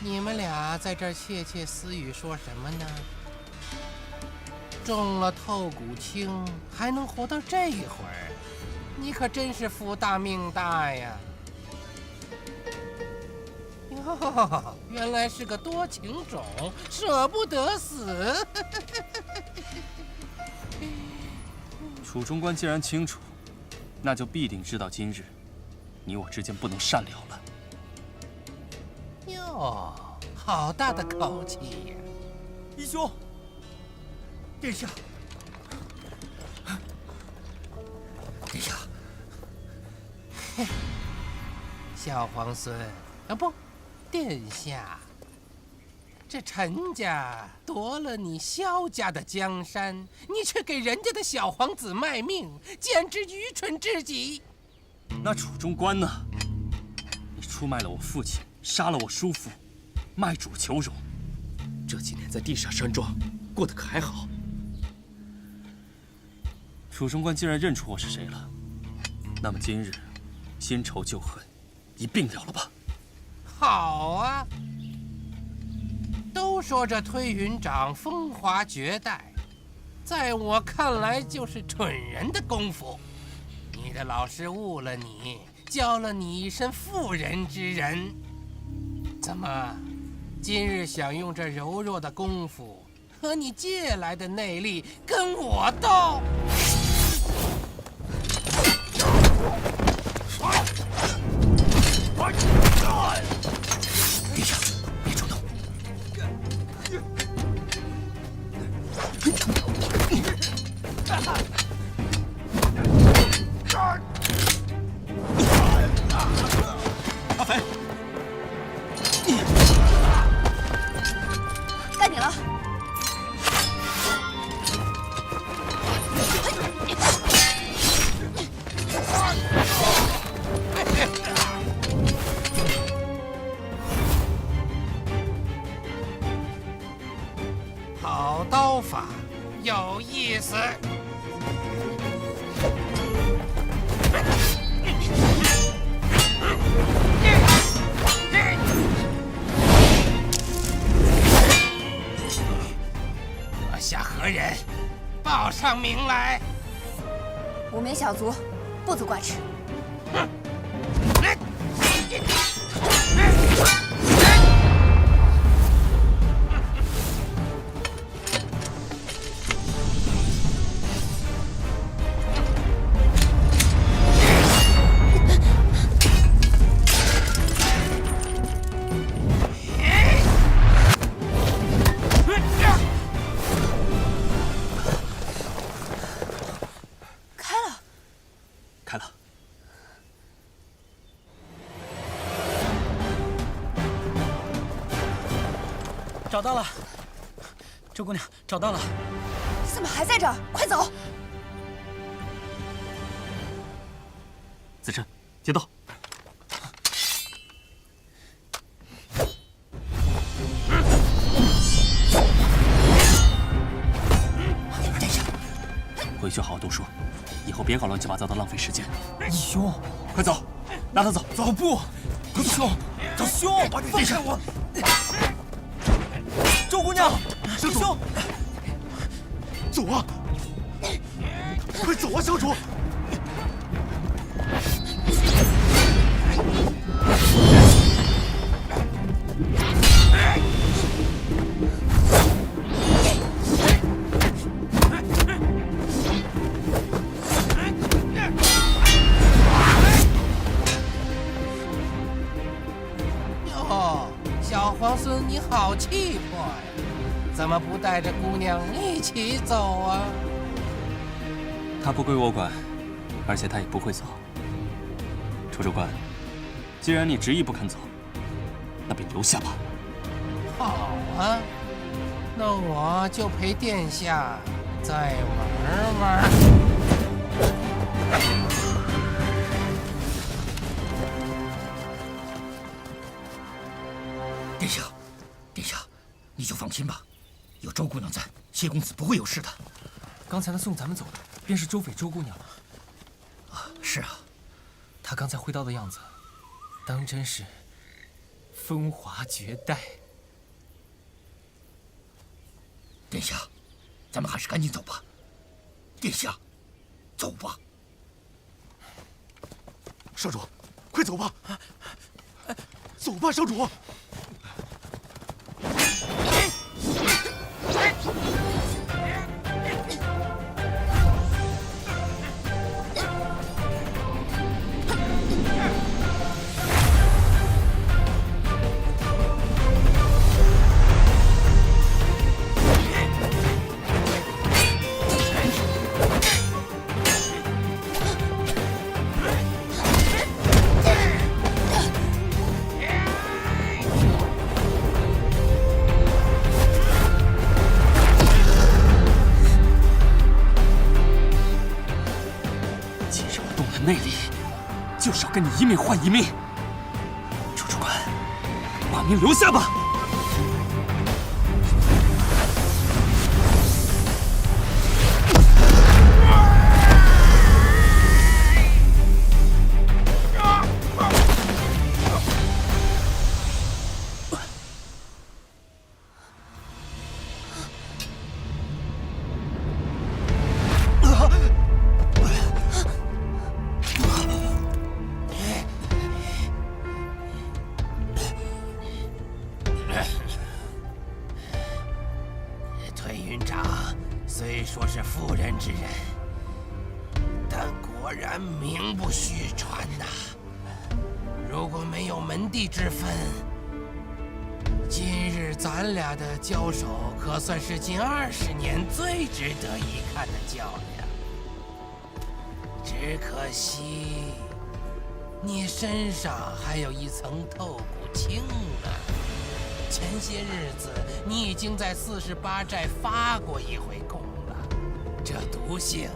你们俩在这儿窃窃私语说什么呢？中了透骨青还能活到这会儿，你可真是福大命大呀！哟，原来是个多情种，舍不得死。楚中官既然清楚，那就必定知道今日你我之间不能善了了。哟，好大的口气呀！义兄，殿下，殿下，小皇孙啊，不，殿下。这陈家夺了你萧家的江山，你却给人家的小皇子卖命，简直愚蠢至极。那楚中官呢？你出卖了我父亲，杀了我叔父，卖主求荣。这几年在地下山庄过得可还好？楚中官既然认出我是谁了，那么今日新仇旧恨一并了了吧？好啊。都说这推云掌风华绝代，在我看来就是蠢人的功夫。你的老师误了你，教了你一身妇人之仁。怎么，今日想用这柔弱的功夫和你借来的内力跟我斗？殿下，别冲动。阿肥，该你了。好刀法，有意思。阁下何人？报上名来。无名小卒，不足挂齿。开了。找到了，周姑娘，找到了。你怎么还在这儿？快走！子琛，接刀。殿下，回去好好读书，以后别搞乱七八糟的，浪费时间。义兄，快走，拉他走。走不！义兄，义兄，把你放开我！周姑娘，义兄，走啊！快走啊，小主！哟，小皇孙你好气魄呀！怎么不带着姑娘一起走啊？他不归我管，而且他也不会走。楚州官，既然你执意不肯走，那便留下吧。好啊，那我就陪殿下再玩玩。殿下，殿下，你就放心吧，有周姑娘在，谢公子不会有事的。刚才那送咱们走的，便是周妃周姑娘。啊，是啊，她刚才挥刀的样子，当真是风华绝代。殿下，咱们还是赶紧走吧。殿下，走吧。少主，快走吧！走吧，少主。内力，就是要跟你一命换一命。楚主管，把命留下吧。虽说是妇人之仁，但果然名不虚传呐。如果没有门第之分，今日咱俩的交手可算是近20年最值得一看的较量。只可惜，你身上还有一层透骨青啊。前些日子，你已经在48寨发过一回功了，这毒性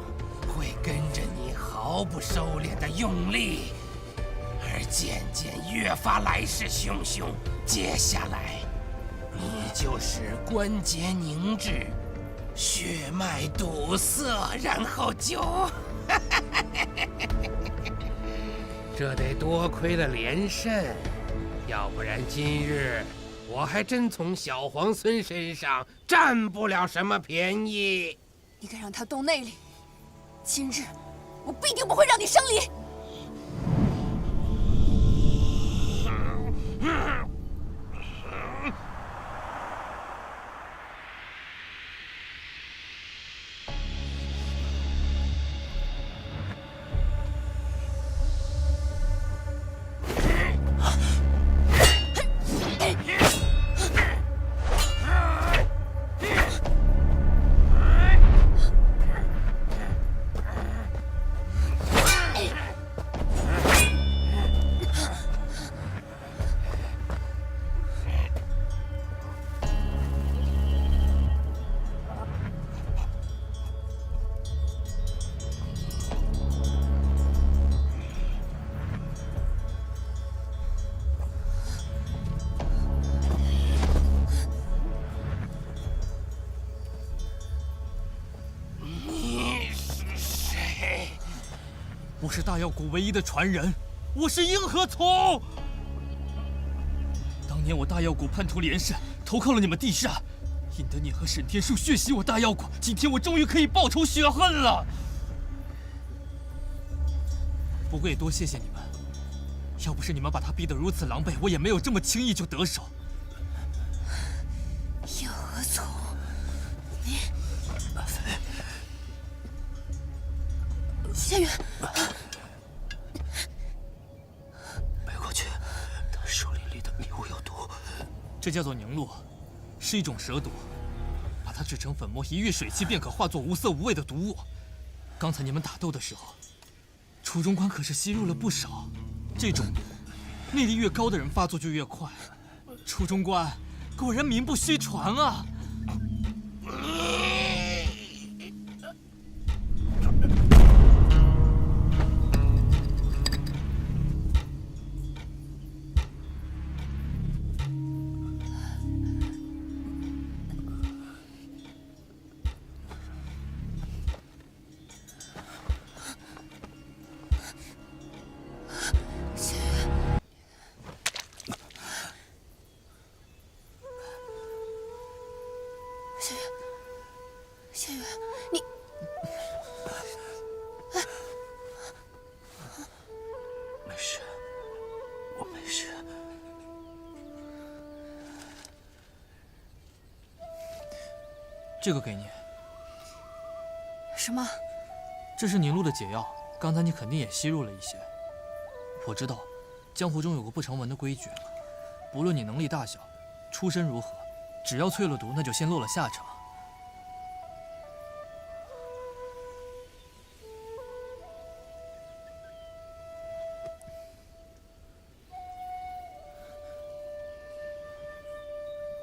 会跟着你毫不收敛的用力，而渐渐越发来势汹汹。接下来，你就是关节凝滞，血脉堵塞，然后就……这得多亏了连胜，要不然今日我还真从小皇孙身上占不了什么便宜。你敢让他动内力，今日我必定不会让你生离。我是大药谷唯一的传人，我是鹰和从。当年我大药谷叛徒连胜，投靠了你们地煞，引得你和沈天树血洗我大药谷。今天我终于可以报仇雪恨了。不过也多谢谢你们，要不是你们把他逼得如此狼狈，我也没有这么轻易就得手。鹰和从，你，仙元。背过去，他树林里的迷雾有毒。这叫做凝露，是一种蛇毒，把它制成粉末，一遇水汽便可化作无色无味的毒物。刚才你们打斗的时候，楚中官可是吸入了不少。这种毒，内力越高的人发作就越快。楚中官果然名不虚传啊！这个给你。什么？这是凝露的解药，刚才你肯定也吸入了一些。我知道，江湖中有个不成文的规矩，不论你能力大小，出身如何，只要淬了毒，那就先落了下乘。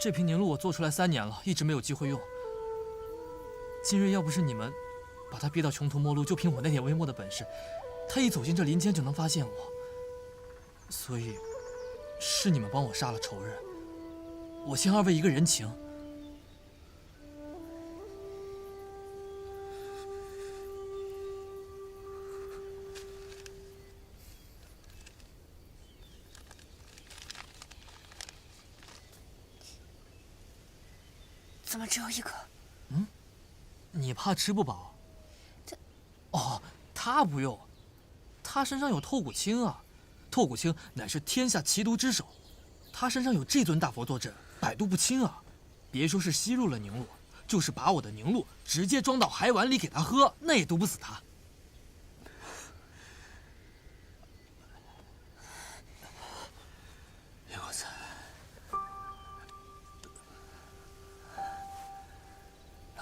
这瓶凝露我做出来3年了，一直没有机会用。今日要不是你们把他逼到穷途末路，就凭我那点微末的本事，他一走进这林间就能发现我。所以，是你们帮我杀了仇人，我欠2位一个人情。怎么只有1颗？你怕吃不饱？哦，他不用，他身上有透骨青啊。透骨青乃是天下奇毒之首，他身上有这尊大佛坐镇，百毒不侵啊。别说是吸入了凝露，就是把我的凝露直接装到海碗里给他喝，那也毒不死他。叶公子，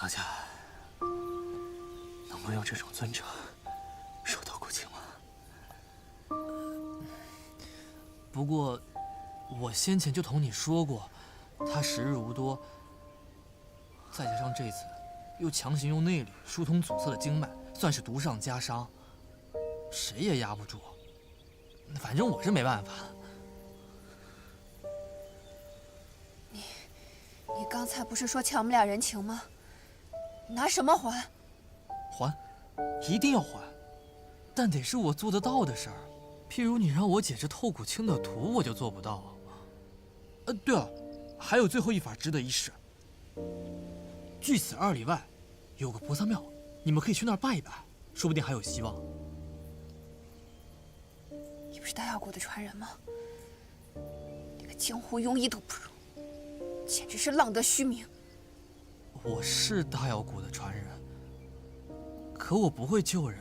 老家能够用这种尊者收透骨青吗？不过，我先前就同你说过，他时日无多，再加上这次又强行用内力疏通阻塞的经脉，算是毒上加伤，谁也压不住。反正我是没办法。你刚才不是说欠我们俩人情吗？拿什么还？还，一定要还，但得是我做得到的事儿。譬如你让我解这透骨青的毒，我就做不到。对了，还有最后一法值得一试。距此2里外，有个菩萨庙，你们可以去那儿拜一拜，说不定还有希望。你不是大药谷的传人吗？连个江湖庸医都不如，简直是浪得虚名。我是大药谷的传人，可我不会救人。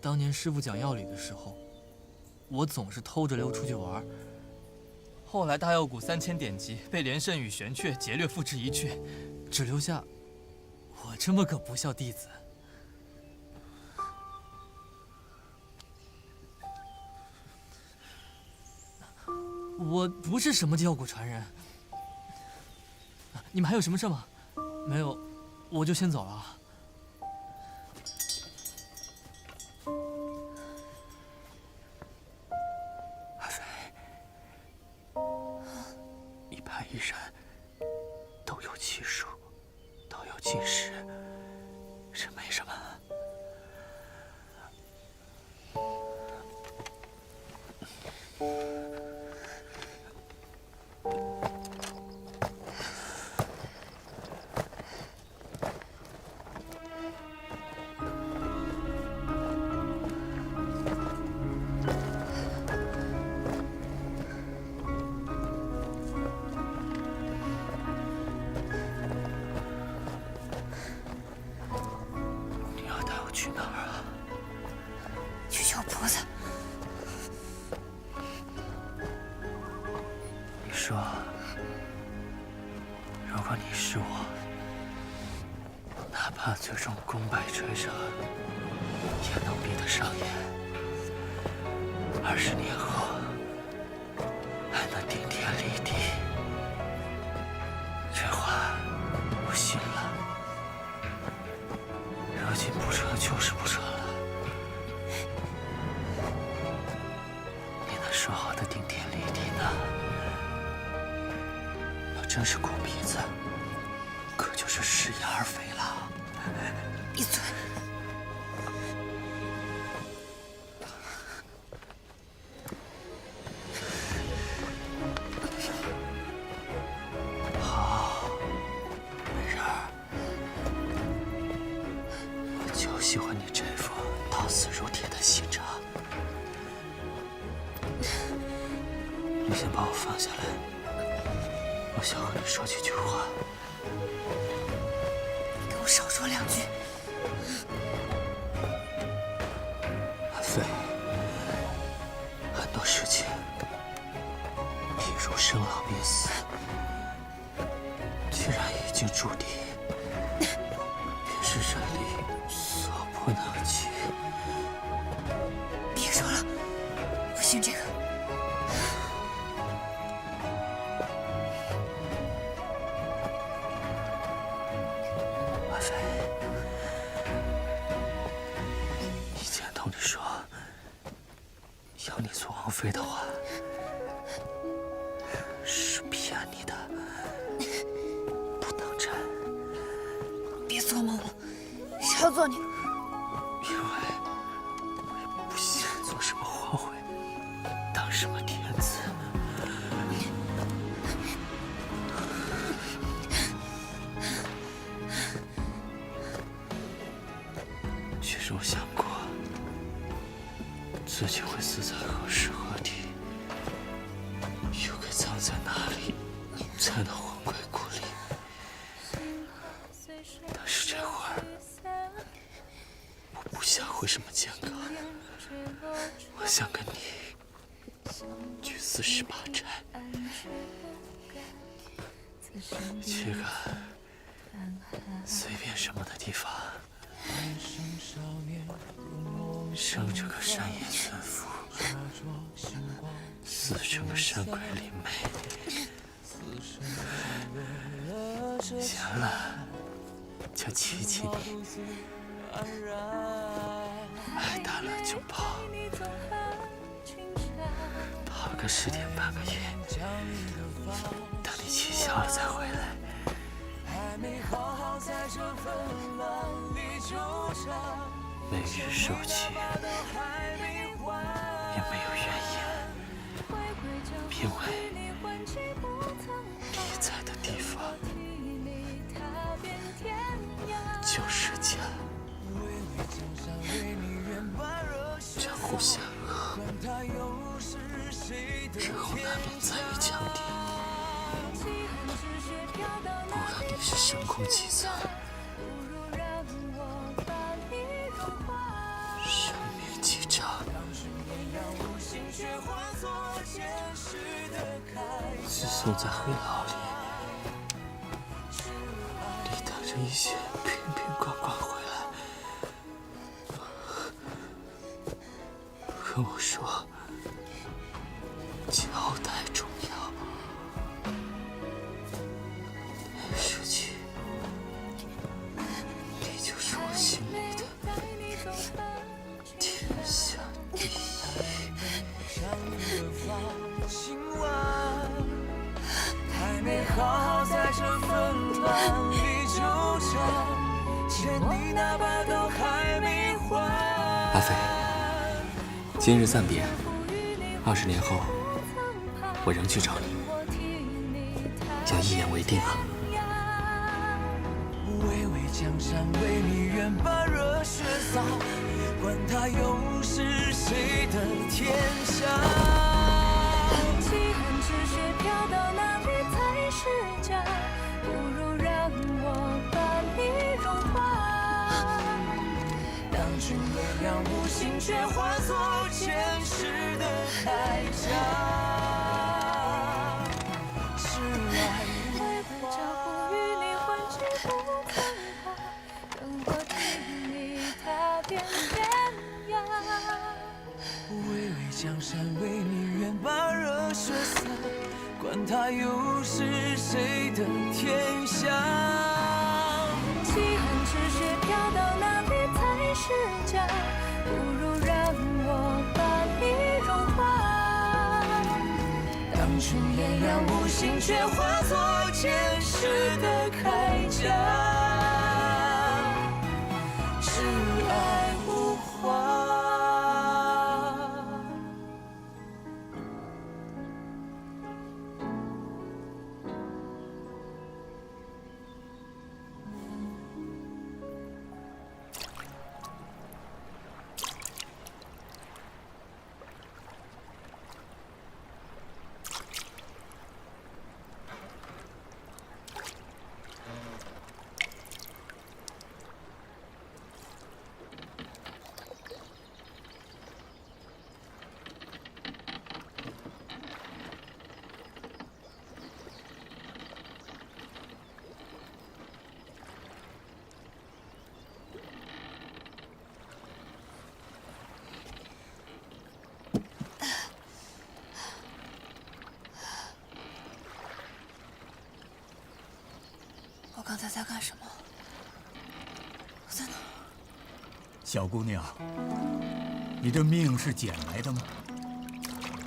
当年师傅讲药理的时候，我总是偷着溜出去玩。后来大药谷3000典籍被连胜与玄雀劫掠付之一炬，只留下我这么个不孝弟子。我不是什么药谷传人。你们还有什么事吗？没有，我就先走了。阿飞，一派一人，都有其数，都有其时，这没什么。去哪儿啊？去求菩萨。你说，如果你是我，哪怕最终功败垂成，也能比得上也。20年后，还能顶天立地。这话我信了。如今不成就是不成了。你那说好的顶天立地呢？要真是哭鼻子，可就是食言而肥了。闭嘴！好，美人儿，我就喜欢你这副到死如铁的心肠。你先把我放下来，我我想和你说几句话。给我少说两句。阿飞，很多事情，譬如生老病死，既然已经注定，便是人力所不能及。别说了，不信这个。阿飞，以前同你说要你做王妃的话，是骗你的，不当真。别做梦了，谁要做你的？因为我也不想做什么皇后，当什么天子。其实我想过，自己会死在何时何地，又该葬在哪里，才能魂归故里。但是这会儿，我不想回什么剑阁，我想跟你去48寨，去个随便什么的地方，生着个山野犬夫，死成个山鬼灵媒，闲了就骑骑你，爱大了就跑，跑个10天半个月，等你气消了再回来。每日受气，也没有怨言，因为你在的地方就是家。江湖险恶，日后难免在于江底。无论你是深宫几层，生命几丈，自送在黑牢里，你带着一些瓶瓶罐罐回来，跟我说交代重要。那时起，你就是我心里的天下第一。还没好好在这纷乱里纠缠，欠你那把都还没还。阿飞，今日暂别，20年后我仍去找你，要一言为定啊！巍巍江山为你愿把热血洒，管他又是谁的天下。气恨之血飘到哪里才是家？不如让我把你融化。当君月亮无心，却化作前世的铠甲。是爱无话，招呼与你换取不曾怕，等我替你踏遍天涯。巍巍江山为你愿把热血洒，管他又是谁的天下。气恨之血飘到哪里才是家？不如让我把你融化。当初炎阳无心，却化作前世的铠甲。是爱无话。他在干什么？我在哪儿？小姑娘，你这命是捡来的吗？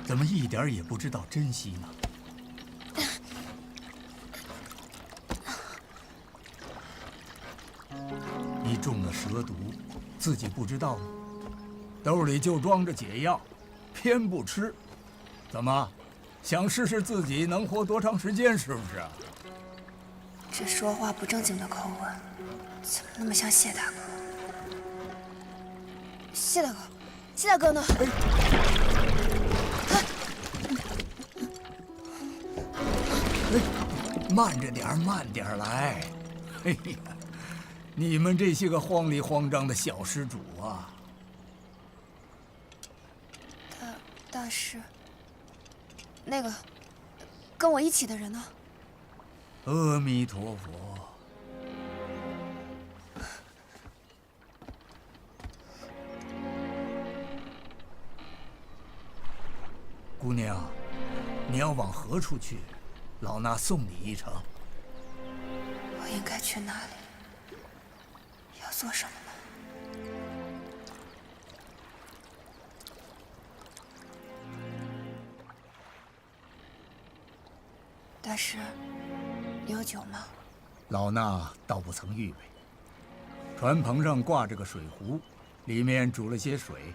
怎么一点也不知道珍惜呢？你中了蛇毒，自己不知道吗？兜里就装着解药，偏不吃，怎么？想试试自己能活多长时间，是不是？这说话不正经的口吻，怎么那么像谢大哥？谢大哥，谢大哥呢？慢着点儿，慢点儿来。哎呀，你们这些个慌里慌张的小施主啊！大师，那个跟我一起的人呢？阿弥陀佛。姑娘，你要往何处去？老衲送你一程。我应该去哪里？要做什么呢？大师，你有酒吗？老衲倒不曾预备。船棚上挂着个水壶，里面煮了些水。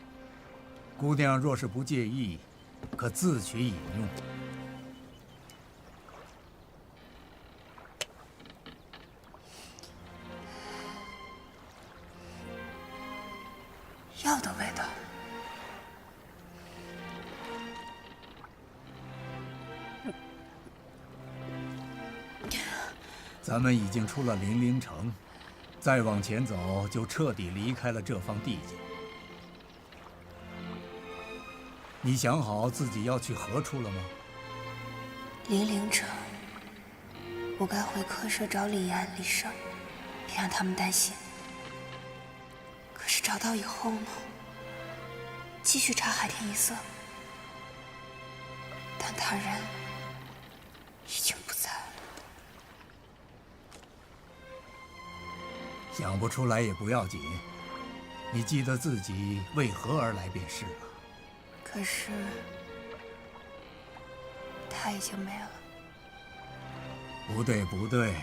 姑娘若是不介意，可自取饮用。药的味道。咱们已经出了零陵城，再往前走就彻底离开了这方地界。你想好自己要去何处了吗？零陵城，我该回科舍找李安、李胜，别让他们担心。可是找到以后呢？继续查海天一色，但他人已经不在了。想不出来也不要紧，你记得自己为何而来便是了。可是他已经没了。不对，不对。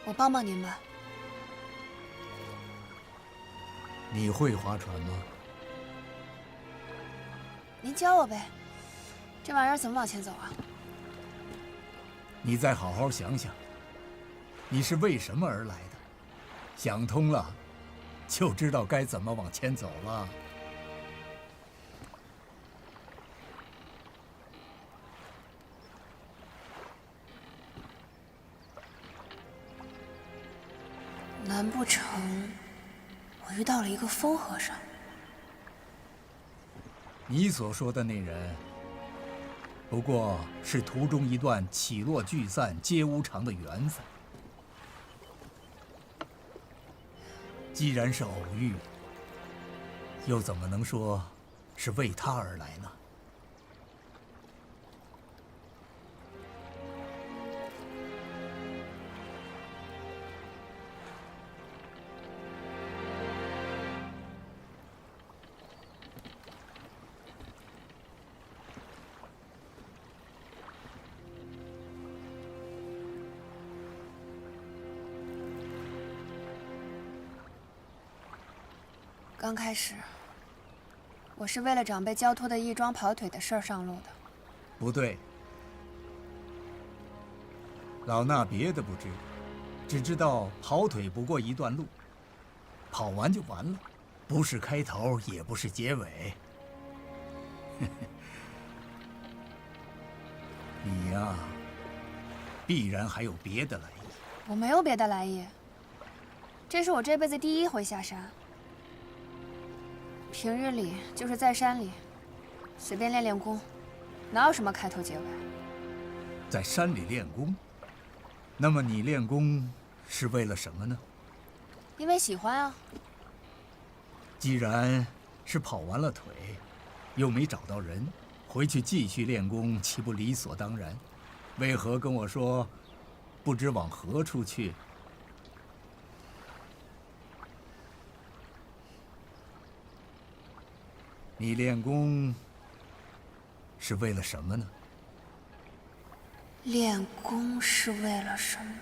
我帮帮您吧。你会划船吗？您教我呗。这玩意儿怎么往前走啊？你再好好想想，你是为什么而来的？想通了，就知道该怎么往前走了。难不成我遇到了一个疯和尚？你所说的那人，不过是途中一段起落聚散皆无常的缘分。既然是偶遇，又怎么能说是为他而来呢？刚开始，我是为了长辈交托的义庄跑腿的事儿上路的。不对，老衲别的不知，只知道跑腿不过一段路，跑完就完了，不是开头，也不是结尾。你呀，必然还有别的来意。我没有别的来意，这是我这辈子第一回下山。平日里就是在山里随便练练功，哪有什么开头结尾？在山里练功，那么你练功是为了什么呢？因为喜欢啊。既然是跑完了腿，又没找到人，回去继续练功，岂不理所当然？为何跟我说，不知往何处去？你练功是为了什么呢？练功是为了什么？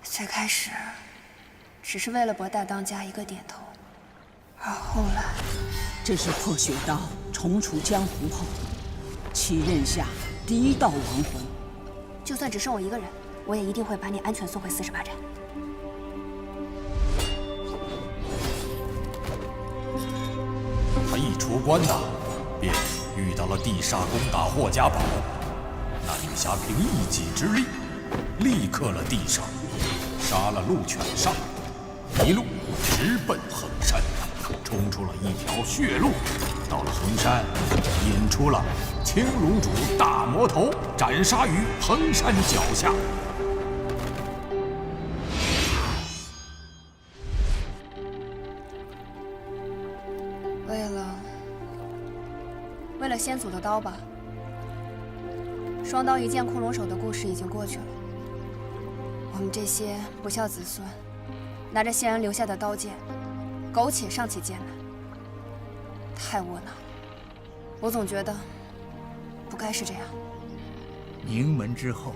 最开始，只是为了博大当家一个点头，而后来，这是破雪刀重出江湖后，祁任下第一道亡魂。就算只剩我一个人，我也一定会把你安全送回48寨。他一出关呐，便遇到了地煞攻打霍家堡。那女侠凭一己之力，力克了地煞，杀了鹿犬煞，一路直奔衡山，冲出了一条血路。到了衡山，引出了青龙主大魔头，斩杀于衡山脚下。为了先祖的刀吧。双刀一剑控龙手的故事已经过去了，我们这些不孝子孙，拿着先人留下的刀剑，苟且上起剑来，太窝囊了。我总觉得不该是这样。名门之后，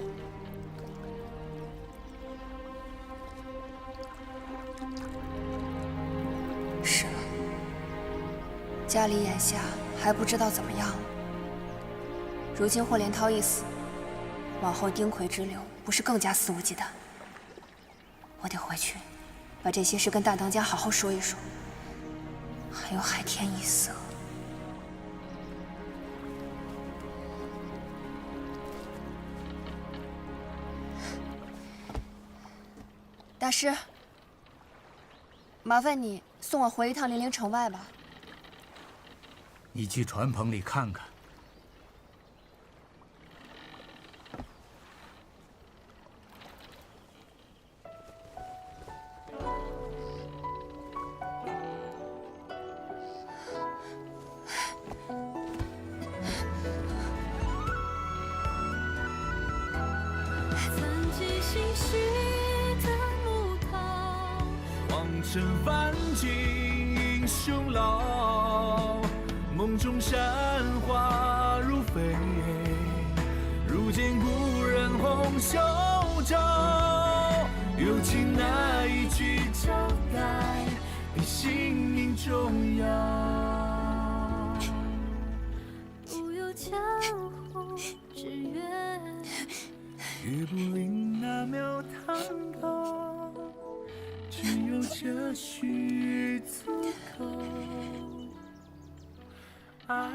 是了，家里眼下还不知道怎么样了。如今霍连涛一死，往后丁魁之流不是更加肆无忌惮？我得回去，把这些事跟大当家好好说一说。还有海天一色。大师，麻烦你送我回一趟零陵城外吧。你去船棚里看看。身凡景英雄老，梦中山花如飞，如见故人红袖照，有情那一句交代，比性命重要。不有江湖之愿，也不领那庙堂高，只有这许足够，爱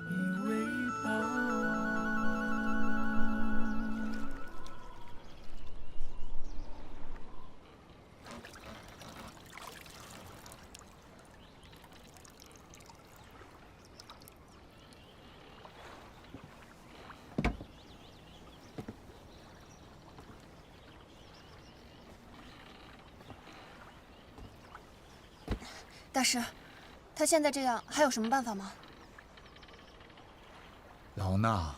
以为宝。大师，他现在这样还有什么办法吗？老衲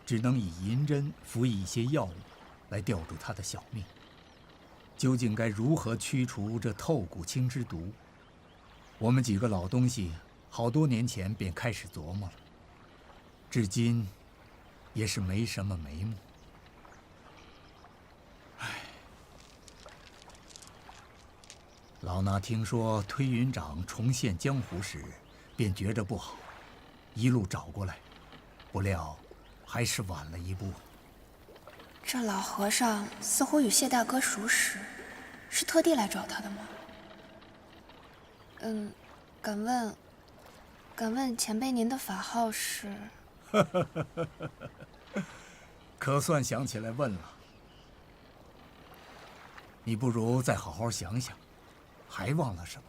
只能以银针服以一些药物，来吊住他的小命。究竟该如何驱除这透骨青之毒？我们几个老东西好多年前便开始琢磨了，至今也是没什么眉目。老衲听说推云掌重现江湖时，便觉着不好，一路找过来，不料还是晚了一步。这老和尚似乎与谢大哥熟识，是特地来找他的吗？敢问前辈您的法号是？可算想起来问了。你不如再好好想想。还忘了什么？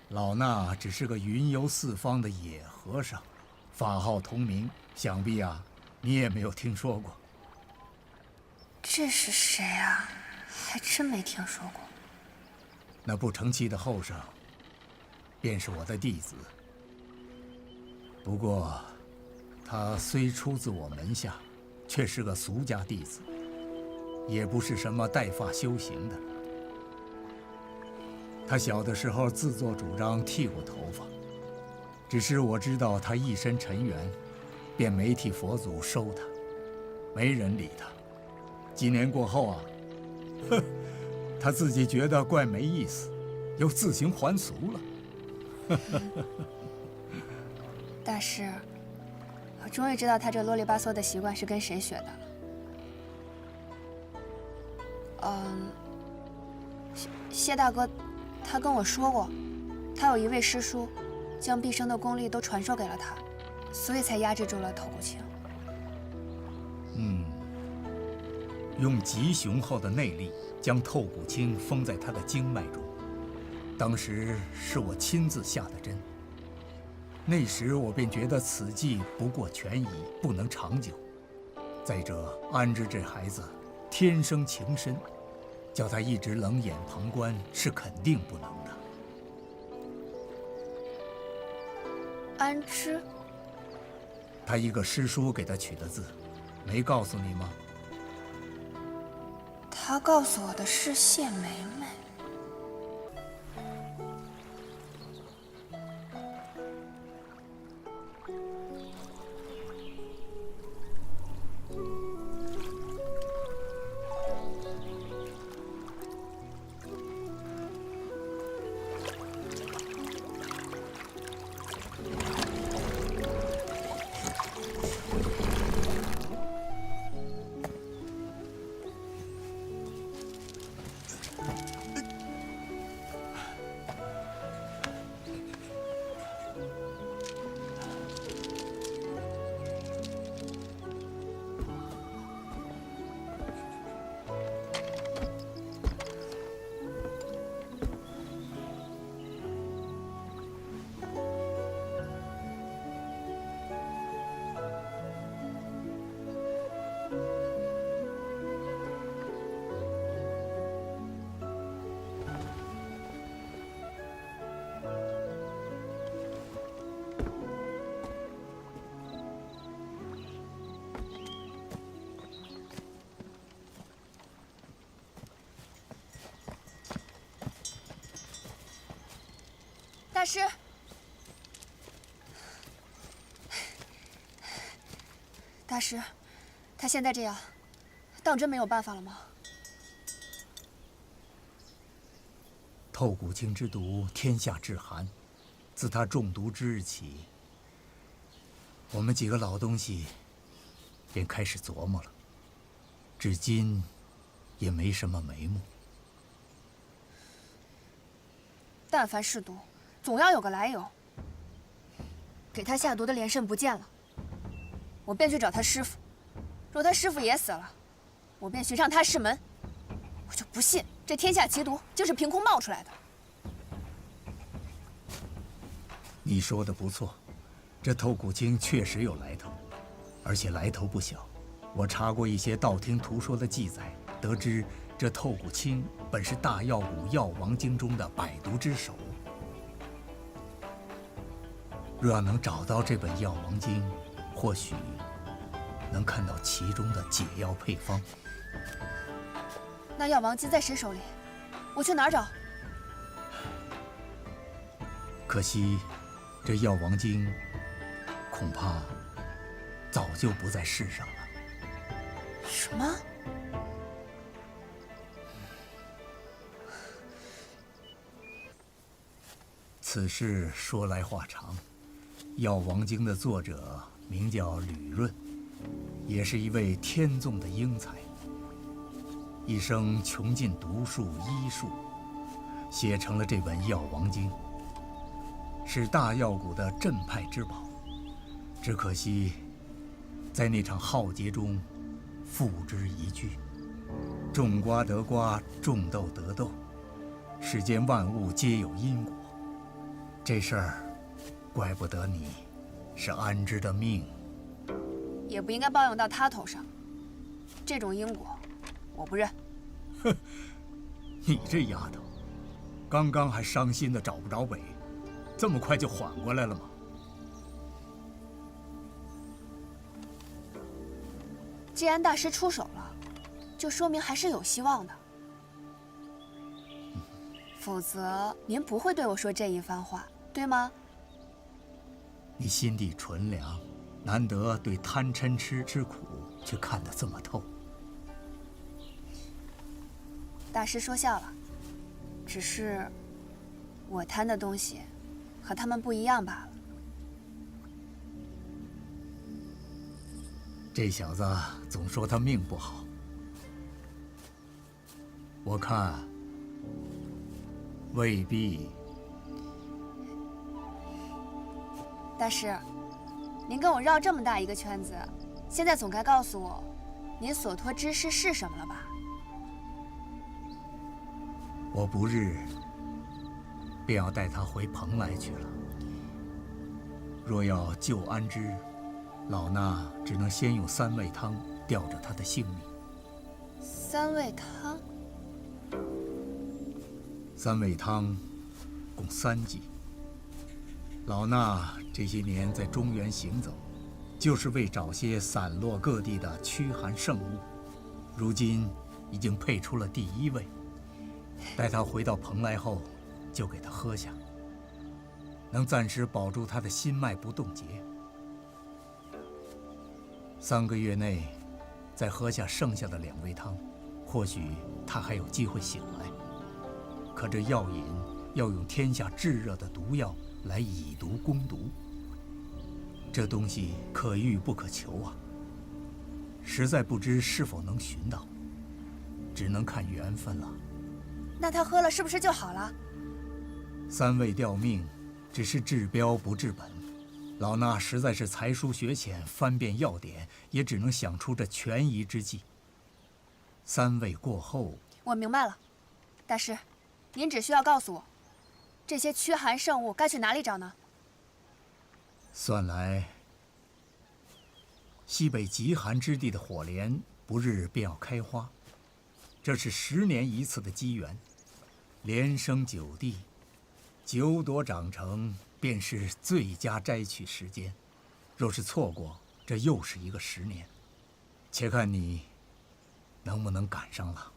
老衲只是个云游四方的野和尚，法号同名，想必你也没有听说过。这是谁啊？还真没听说过。那不成器的后生，便是我的弟子。不过，他虽出自我门下，却是个俗家弟子，也不是什么带发修行的。他小的时候自作主张剃过头发，只是我知道他一身尘缘，便没替佛祖收他，没人理他。几年过后啊，他自己觉得怪没意思，又自行还俗了。大师，我终于知道他这啰里吧嗦的习惯是跟谁学的了。谢大哥，他跟我说过，他有一位师叔，将毕生的功力都传授给了他，所以才压制住了透骨青。用极雄厚的内力将透骨青封在他的经脉中。当时是我亲自下的针。那时我便觉得此计不过权宜，不能长久。再者，安之这孩子天生情深，叫他一直冷眼旁观是肯定不能的。安之，他一个师叔给他取的字，没告诉你吗？他告诉我的是谢梅梅。大师，大师，他现在这样，当真没有办法了吗？透骨青之毒，天下至寒。自他中毒之日起，我们几个老东西便开始琢磨了，至今也没什么眉目。但凡是毒，总要有个来由。给他下毒的连胜不见了，我便去找他师傅。若他师傅也死了，我便寻上他师门。我就不信这天下奇毒就是凭空冒出来的。你说的不错，这透骨青确实有来头，而且来头不小。我查过一些道听途说的记载，得知这透骨青本是大药谷药王经中的百毒之首。若要能找到这本药王经，或许能看到其中的解药配方。那药王经在谁手里？我去哪儿找？可惜，这药王经恐怕早就不在世上了。什么？此事说来话长。药王经的作者名叫吕润，也是一位天纵的英才。一生穷尽毒术医术，写成了这本《药王经》，是大药谷的镇派之宝。只可惜，在那场浩劫中，付之一炬。种瓜得瓜，种豆得豆，世间万物皆有因果。这事儿，怪不得你是安之的命，也不应该报应到他头上。这种因果，我不认。哼，你这丫头，刚刚还伤心的找不着北，这么快就缓过来了吗？既然大师出手了，就说明还是有希望的。否则您不会对我说这一番话，对吗？你心地纯良，难得对贪嗔痴之苦却看得这么透。大师说笑了，只是我贪的东西和他们不一样罢了。这小子总说他命不好，我看未必。大师，您跟我绕这么大一个圈子，现在总该告诉我，您所托之事是什么了吧？我不日便要带他回蓬莱去了。若要救安之，老衲只能先用三味汤吊着他的性命。三味汤？三味汤共3剂。老衲这些年在中原行走，就是为找些散落各地的驱寒圣物。如今已经配出了第1味，待他回到蓬莱后，就给他喝下，能暂时保住他的心脉不冻结。3个月内，再喝下剩下的2味汤，或许他还有机会醒来。可这药引要用天下炙热的毒药来以毒攻毒，这东西可遇不可求啊！实在不知是否能寻到，只能看缘分了。那他喝了是不是就好了？3味吊命，只是治标不治本。老衲实在是才疏学浅，翻遍药典，也只能想出这权宜之计。3味过后，我明白了，大师，您只需要告诉我，这些驱寒圣物该去哪里找呢？算来，西北极寒之地的火莲不日便要开花，这是10年一次的机缘，莲生9地，9朵长成便是最佳摘取时间。若是错过，这又是一个10年。且看你能不能赶上了。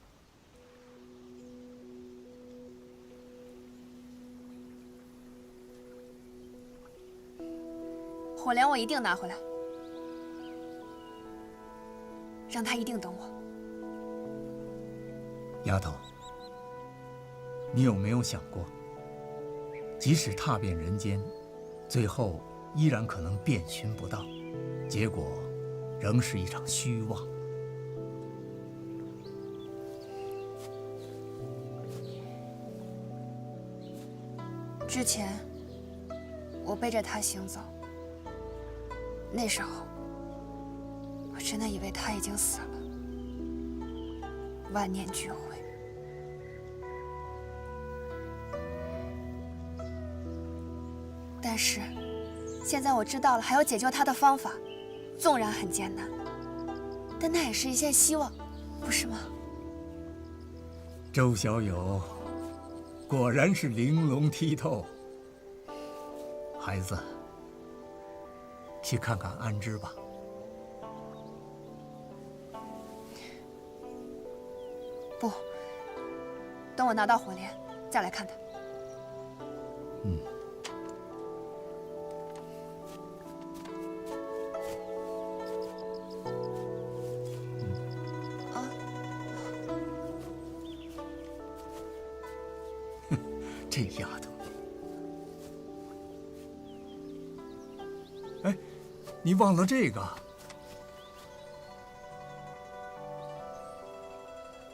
火莲我一定拿回来，让他一定等我。丫头，你有没有想过，即使踏遍人间，最后依然可能遍寻不到，结果仍是一场虚妄。之前我背着他行走，那时候我真的以为他已经死了，万念俱灰。但是现在我知道了还有解救他的方法，纵然很艰难，但那也是一线希望，不是吗？周小友果然是玲珑剔透。孩子，去看看安之吧。不，等我拿到火莲再来看他。嗯。这丫头，哎，你忘了这个？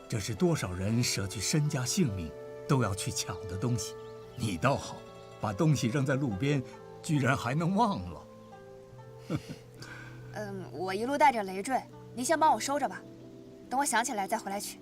这是多少人舍去身家性命都要去抢的东西，你倒好，把东西扔在路边，居然还能忘了。我一路带着累赘，您先帮我收着吧，等我想起来再回来取。